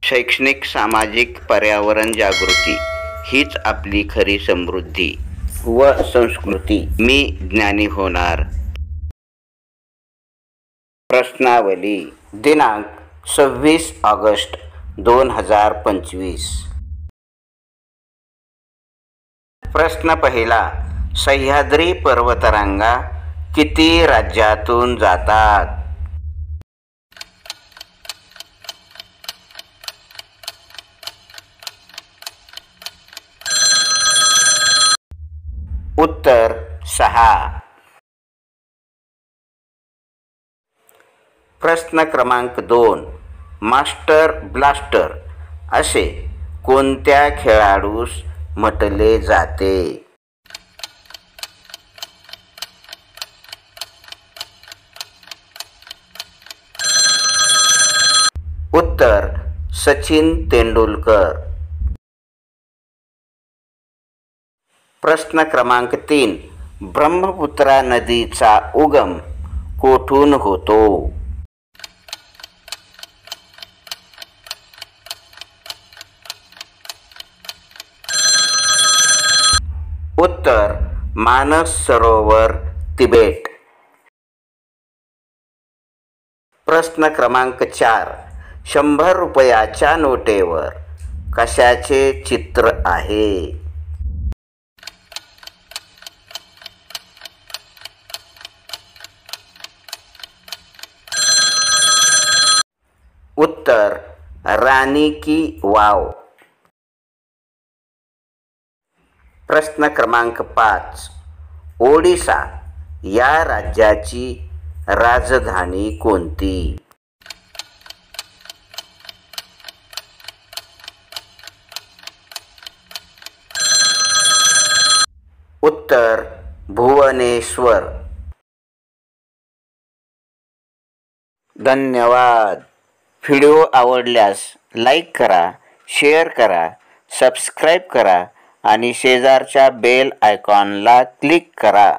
शैक्षणिक, सामाजिक, पर्यावरण जागृती हीच आपली खरी समृद्धी व संस्कृती. मी ज्ञानी होणार. प्रश्नावली. दिनांक 26 ऑगस्ट 2025. प्रश्न पहिला. सह्याद्री पर्वतरांगा किती राज्यातून जातात? उत्तर 6. प्रश्न क्रमांक 2. मास्टर ब्लास्टर असे कोणत्या खेळाडूस म्हटले जाते? उत्तर सचिन तेंडुलकर. प्रश्न क्रमांक 3. ब्रह्मपुत्रा नदीचा उगम कोठून होतो? उत्तर मानस सरोवर, तिबेट. प्रश्न क्रमांक 4. 100 रुपयाच्या नोटेवर कशाचे चित्र आहे? उत्तर राणी की वाव. प्रश्न क्रमांक 5. ओडिशा या राज्याची राजधानी कोणती? उत्तर भुवनेश्वर. धन्यवाद. व्हिडिओ आवडल्यास लाईक करा, शेअर करा, सबस्क्राईब करा आणि शेजारच्या बेल आयकॉनला क्लिक करा.